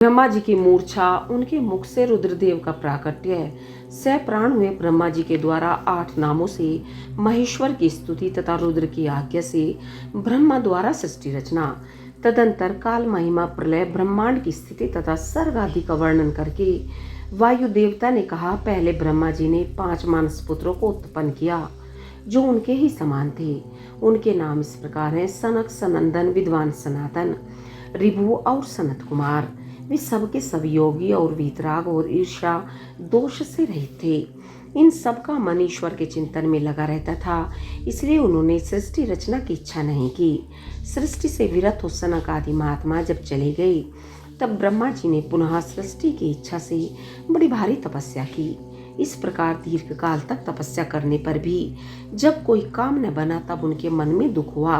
ब्रह्मा जी की मूर्छा, उनके मुख से रुद्रदेव का प्राकट्य, सप्राण हुए ब्रह्मा जी के द्वारा 8 नामों से महेश्वर की स्तुति तथा रुद्र की आज्ञा से ब्रह्मा द्वारा सृष्टि रचना, तदंतर काल महिमा प्रलय ब्रह्मांड की स्थिति तथा सर्ग आदि का वर्णन करके वायु देवता ने कहा, पहले ब्रह्मा जी ने 5 मानस पुत्रों को उत्पन्न किया जो उनके ही समान थे। उनके नाम इस प्रकार हैं: सनक, सनंदन, विद्वान सनातन, ऋभु और सनत कुमार। वे सबके सब योगी और वीतराग और ईर्ष्या दोष से रहित थे। इन सब का मन ईश्वर के चिंतन में लगा रहता था, इसलिए उन्होंने सृष्टि रचना की इच्छा नहीं की। सृष्टि से विरत हो सनक आदि महात्मा जब चले गए, तब ब्रह्मा जी ने पुनः सृष्टि की इच्छा से बड़ी भारी तपस्या की। इस प्रकार दीर्घ काल तक तपस्या करने पर भी जब कोई काम न बना, तब उनके मन में दुख हुआ।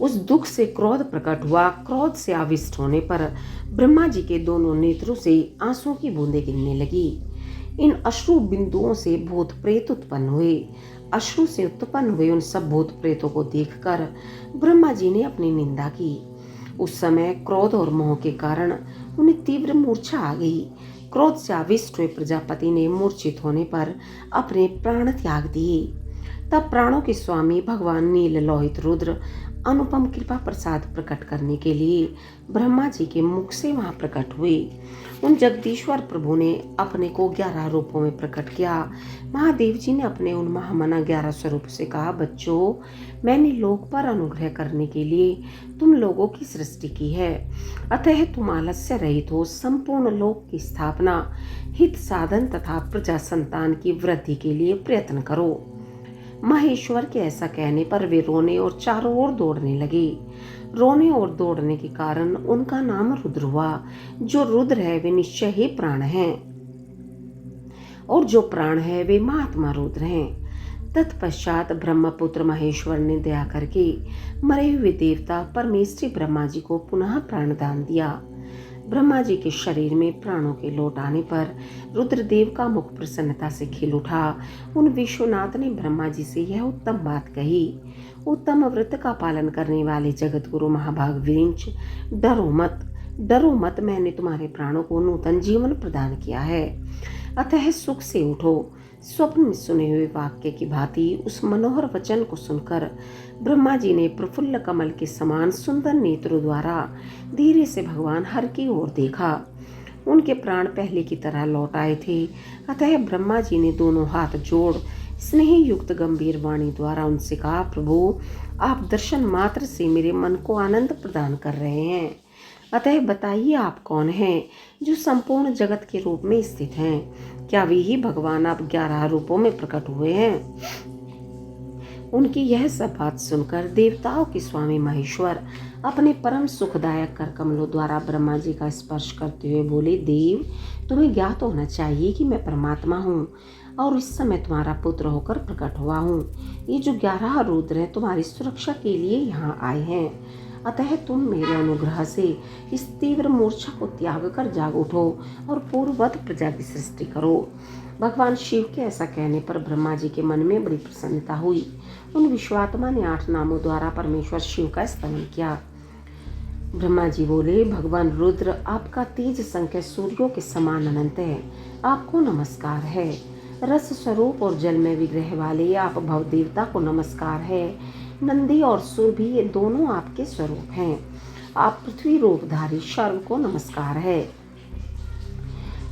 उस दुख से क्रोध प्रकट हुआ। क्रोध से आविष्ट होने पर ब्रह्मा जी के दोनों नेत्रों से आंसुओं की बूंदें गिरने लगी। इन अश्रु बिंदुओं से भूत प्रेत उत्पन्न हुए। अश्रु से उत्पन्न हुए उन सब भूत प्रेतों को देखकर ब्रह्मा जी ने अपनी निंदा की। उस समय क्रोध और मोह के कारण उन्हें तीव्र मूर्छा आ गई। क्रोध से आविष्ट हुए प्रजापति ने मूर्छित होने पर अपने प्राण त्याग दिए। तब प्राणों के स्वामी भगवान नील लोहित रुद्र अनुपम कृपा प्रसाद प्रकट करने के लिए ब्रह्मा जी के मुख से वहां प्रकट हुए। उन जगदीश्वर प्रभु ने अपने को 11 रूपों में प्रकट किया। महादेव जी ने अपने उन महामना 11 स्वरूप से कहा, बच्चों, मैंने लोक पर अनुग्रह करने के लिए तुम लोगों की सृष्टि की है, अतः तुम आलस्य रहित हो संपूर्ण लोक की स्थापना, हित साधन तथा प्रजा संतान की वृद्धि के लिए प्रयत्न करो। महेश्वर के ऐसा कहने पर वे रोने और चारों ओर दौड़ने लगे। रोने और दौड़ने के कारण उनका नाम रुद्र हुआ। जो रुद्र है वे निश्चय ही प्राण हैं, और जो प्राण है वे महात्मा रुद्र हैं। तत्पश्चात ब्रह्मपुत्र महेश्वर ने दया करके मरे हुए देवता परमेश्वरी ब्रह्मा जी को पुनः प्राणदान दिया। ब्रह्मा जी के शरीर में प्राणों के लौट आने पर रुद्रदेव का मुख प्रसन्नता से खिल उठा। उन विश्वनाथ ने ब्रह्मा जी से यह उत्तम बात कही, उत्तम व्रत का पालन करने वाले जगत गुरु महाभाग विरिंच, डरो मत, मैंने तुम्हारे प्राणों को नूतन जीवन प्रदान किया है, अतः सुख से उठो। स्वप्न में सुने हुए वाक्य की भांति उस मनोहर वचन को सुनकर ब्रह्मा जी ने प्रफुल्ल कमल के समान सुंदर नेत्रों द्वारा धीरे से भगवान हर की ओर देखा। उनके प्राण पहले की तरह लौट आए थे, अतः ब्रह्मा जी ने दोनों हाथ जोड़ स्नेह युक्त गंभीर वाणी द्वारा उनसे कहा, प्रभु, आप दर्शन मात्र से मेरे मन को आनंद प्रदान कर रहे हैं, अतः बताइए आप कौन हैं जो संपूर्ण जगत के रूप में स्थित हैं? क्या वे ही भगवान आप 11 रूपों में प्रकट हुए हैं? उनकी यह सब बात सुनकर देवताओं के स्वामी महेश्वर अपने परम सुखदायक कर कमलों द्वारा ब्रह्मा जी का स्पर्श करते हुए बोले, देव, तुम्हें ज्ञात होना चाहिए कि मैं परमात्मा हूँ और इस समय तुम्हारा पुत्र होकर प्रकट हुआ हूँ। ये जो 11 रुद्र हैं तुम्हारी सुरक्षा के लिए यहाँ आए हैं, अतः तुम मेरे अनुग्रह से इस तीव्र मूर्छा को त्याग कर जाग उठो और पूर्ववत प्रजा की सृष्टि करो। भगवान शिव के ऐसा कहने पर ब्रह्मा जी के मन में बड़ी प्रसन्नता हुई। उन विश्वात्मा ने 8 नामों द्वारा परमेश्वर शिव का स्तवन किया। ब्रह्मा जी बोले, भगवान रुद्र, आपका तेज संख्या सूर्यों के समान अनंत है, आपको नमस्कार है। रस स्वरूप और जल में विग्रह वाले आप भव देवता को नमस्कार है। नंदी और सुरभि ये दोनों आपके स्वरूप हैं। आप पृथ्वी रूपधारी शर्व को नमस्कार है।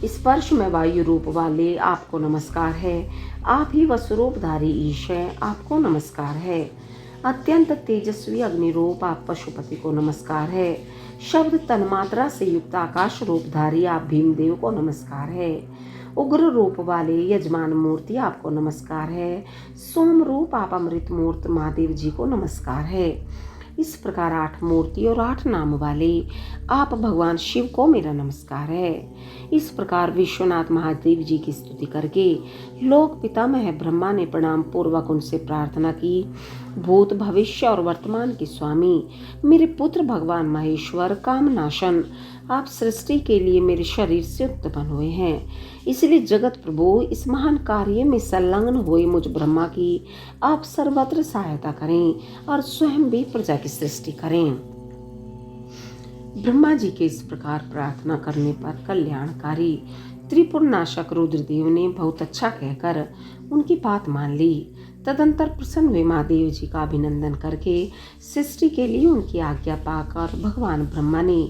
स्पर्श में वायु रूप वाले आपको नमस्कार है। आप ही वस्वरूपधारी ईश हैं, आपको नमस्कार है। अत्यंत तेजस्वी अग्नि रूप आप पशुपति को नमस्कार है। शब्द तन्मात्रा से युक्त आकाश रूपधारी आप भीमदेव को नमस्कार है। उग्र रूप वाले यजमान मूर्ति आपको नमस्कार है। सोम रूप आप अमृत मूर्त महादेव जी को नमस्कार है। इस प्रकार 8 मूर्ति और 8 नाम वाले आप भगवान शिव को मेरा नमस्कार है। इस प्रकार विश्वनाथ महादेव जी की स्तुति करके लोक पितामह ब्रह्मा ने प्रणाम पूर्वक उनसे प्रार्थना की, भूत भविष्य और वर्तमान के स्वामी मेरे पुत्र भगवान महेश्वर कामनाशन, आप सृष्टि के लिए मेरे शरीर से उत्पन्न हुए हैं, इसलिए जगत प्रभु इस महान कार्य में संलग्न हुए मुझ ब्रह्मा की आप सर्वत्र सहायता करें और स्वयं भी प्रजा की सृष्टि करें। ब्रह्मा जी के इस प्रकार प्रार्थना करने पर कल्याणकारी त्रिपुर नाशक रुद्रदेव ने बहुत अच्छा कहकर उनकी बात मान ली। तदंतर प्रसन्न हुए महादेव जी का अभिनंदन करके सृष्टि के लिए उनकी आज्ञा पाकर भगवान ब्रह्मा ने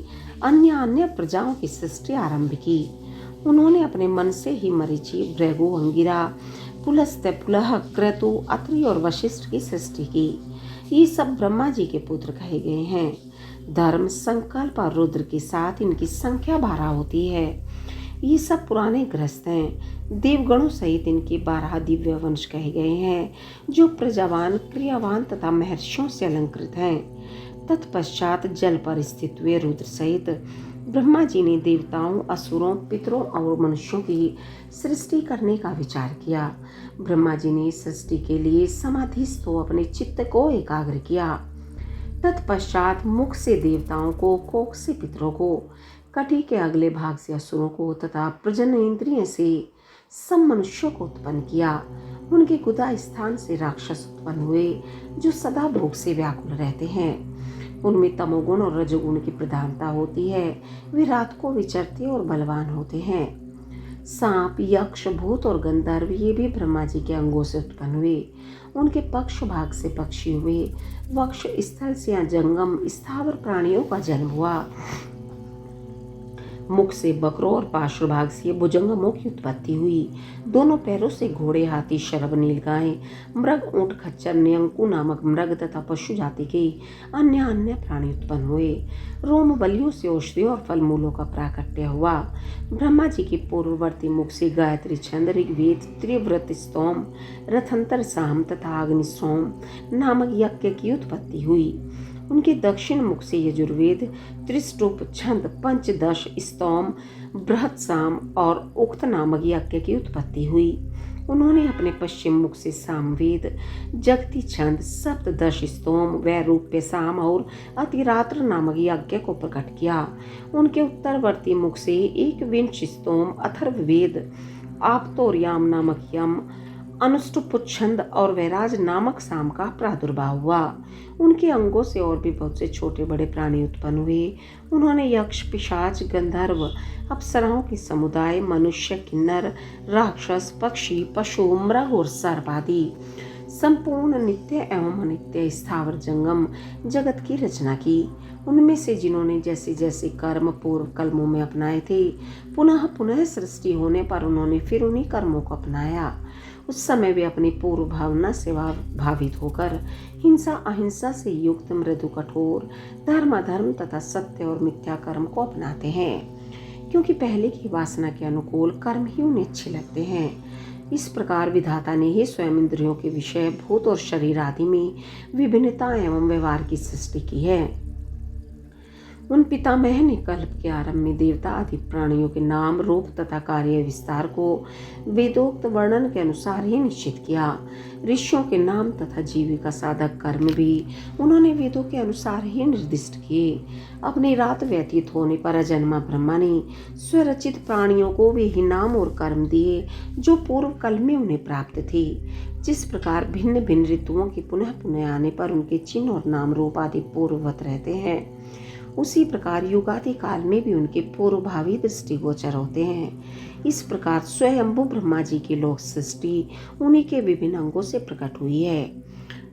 अन्य अन्य प्रजाओं की सृष्टि आरंभ की। उन्होंने अपने मन से ही मरीचि, भृगु, अंगिरा, पुलस्त्य, पुलह, क्रतु, अत्रि और वशिष्ठ की सृष्टि की। ये सब ब्रह्मा जी के पुत्र कहे गए हैं। धर्म, संकल्प और रुद्र के साथ इनकी संख्या 12 होती है। ये सब पुराने ग्रस्त हैं। देवगणों सहित इनके 12 दिव्य वंश कहे गए हैं, जो प्रजावान, क्रियावान तथा महर्षियों से अलंकृत हैं। तत्पश्चात जल पर स्थित हुए रुद्र सहित ब्रह्मा जी ने देवताओं, असुरों, पितरों और मनुष्यों की सृष्टि करने का विचार किया। ब्रह्मा जी ने सृष्टि के लिए समाधिस्थ हो अपने चित्त को एकाग्र किया। तत्पश्चात मुख से देवताओं को, कोख से पितरों को, कटी के अगले भाग से असुरों को तथा प्रजनन इंद्रिय से सब मनुष्यों को उत्पन्न किया। उनके गुदा स्थान से राक्षस उत्पन्न हुए, जो सदा भोग से व्याकुल रहते हैं। उनमें तमोगुण और रजोगुण की प्रधानता होती है। वे रात को विचरते और बलवान होते हैं। सांप, यक्ष, भूत और गंधर्व ये भी ब्रह्मा जी के अंगों से उत्पन्न हुए। उनके पक्ष भाग से पक्षी हुए। वक्ष स्थल से या जंगम स्थावर प्राणियों का जन्म हुआ। मुख से बकरों और पार्श्व भाग से भुजंगमों की उत्पत्ति हुई। दोनों पैरों से घोड़े, हाथी, शरभ, नीलगाय, मृग, ऊंट, खच्चर, न्यंकु नामक मृग तथा पशु जाति के अन्य अन्य प्राणी उत्पन्न हुए। रोम बलियों से औषधियों और फल मूलों का प्राकट्य हुआ। ब्रह्मा जी के पूर्ववर्ती मुख से गायत्री छंद, ऋग्वेद, त्रिव्रत स्तोम, रथंतर साम तथा अग्निसोम नामक यज्ञ की उत्पत्ति हुई। उनके दक्षिण मुख से यजुर्वेद, त्रिष्टुप, छंद, पंचदश, स्तोम, बृहत्साम और उक्त नामक यज्ञ की उत्पत्ति हुई। उन्होंने अपने पश्चिम मुख से सामवेद, जगती छंद, सप्तदश स्तोम, वैरूप्य साम और अतिरात्र नामक यज्ञ को प्रकट किया। उनके उत्तरवर्ती मुख से एक विंश स्तोम, अथर्ववेद, आपतोर्याम नामक यम, अनुष्टुप छंद और वैराज नामक साम का प्रादुर्भाव हुआ। उनके अंगों से और भी बहुत से छोटे बड़े प्राणी उत्पन्न हुए। उन्होंने यक्ष, पिशाच, गंधर्व, अप्सराओं के समुदाय, मनुष्य, किन्नर, राक्षस, पक्षी, पशु, मृग और सर्प आदि संपूर्ण नित्य एवं अनित्य स्थावर जंगम जगत की रचना की। उनमें से जिन्होंने जैसे जैसे कर्म पूर्व कलमों में अपनाए थे, पुनः पुनः सृष्टि होने पर उन्होंने फिर उन्हीं कर्मों को अपनाया। उस समय वे अपनी पूर्व भावना से भावित होकर हिंसा अहिंसा से युक्त, मृदु, कठोर, धर्म अधर्म तथा सत्य और मिथ्या कर्म को अपनाते हैं, क्योंकि पहले की वासना के अनुकूल कर्म ही उन्हें अच्छे लगते हैं। इस प्रकार विधाता ने ही स्वयं इंद्रियों के विषय, भूत और शरीर आदि में विभिन्नता एवं व्यवहार की सृष्टि की है। उन पितामह ने कल्प के आरंभ में देवता आदि प्राणियों के नाम, रूप तथा कार्य विस्तार को वेदोक्त वर्णन के अनुसार ही निश्चित किया। ऋषियों के नाम तथा जीविका साधक कर्म भी उन्होंने वेदों के अनुसार ही निर्दिष्ट किए। अपनी रात व्यतीत होने पर अजन्मा ब्रह्मा ने स्वरचित प्राणियों को वे ही नाम और कर्म दिए जो पूर्व कल में उन्हें प्राप्त थे। जिस प्रकार भिन्न भिन्न ऋतुओं के पुनः पुनः आने पर उनके चिन्ह और नाम रूप आदि पूर्ववत रहते हैं, उसी प्रकार युगादि काल में भी उनके पूर्वभावी दृष्टिगोचर होते हैं। इस प्रकार स्वयंभू ब्रह्मा जी की लोक सृष्टि उन्हीं के विभिन्न अंगों से प्रकट हुई है।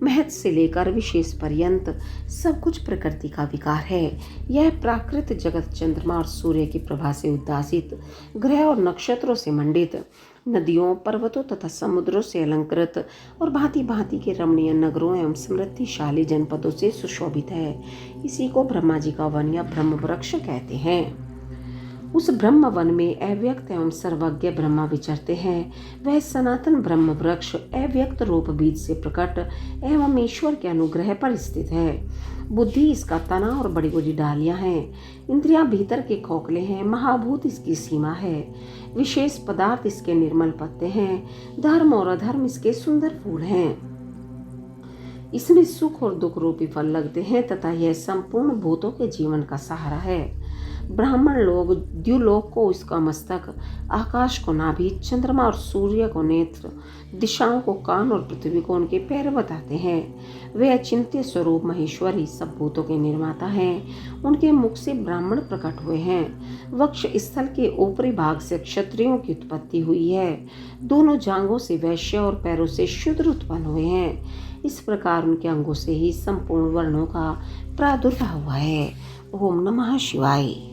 महत से लेकर विशेष पर्यंत सब कुछ प्रकृति का विकार है। यह प्राकृत जगत चंद्रमा और सूर्य की प्रभा से उद्दासित, ग्रह और नक्षत्रों से मंडित, नदियों, पर्वतों तथा समुद्रों से अलंकृत और भांति भांति के रमणीय नगरों एवं समृद्धिशाली जनपदों से सुशोभित है। इसी को ब्रह्मा जी का वन या ब्रह्म वृक्ष कहते हैं। उस ब्रह्म वन में अव्यक्त एवं सर्वज्ञ ब्रह्मा विचरते हैं। वह सनातन ब्रह्म वृक्ष अव्यक्त रूप बीज से प्रकट एवं ईश्वर के अनुग्रह पर स्थित है। बुद्धि इसका तना और बड़ी बड़ी डालियां हैं। इंद्रियां भीतर के खोखले हैं। महाभूत इसकी सीमा है। विशेष पदार्थ इसके निर्मल पत्ते हैं। धर्म और अधर्म इसके सुंदर फूल हैं। इसमें सुख और दुख रूपी फल लगते हैं तथा यह संपूर्ण भूतों के जीवन का सहारा है। ब्राह्मण लोग द्युलोक को उसका मस्तक, आकाश को नाभि, चंद्रमा और सूर्य को नेत्र, दिशाओं को कान और पृथ्वी को उनके पैर बताते हैं। वे अचिंत्य स्वरूप महेश्वरी सब भूतों के निर्माता हैं। उनके मुख से ब्राह्मण प्रकट हुए हैं। वक्ष स्थल के ऊपरी भाग से क्षत्रियों की उत्पत्ति हुई है। दोनों जांघों से वैश्य और पैरों से शूद्र उत्पन्न हुए हैं। इस प्रकार उनके अंगों से ही संपूर्ण वर्णों का प्रादुर्भाव हुआ है। ओम नमः शिवाय।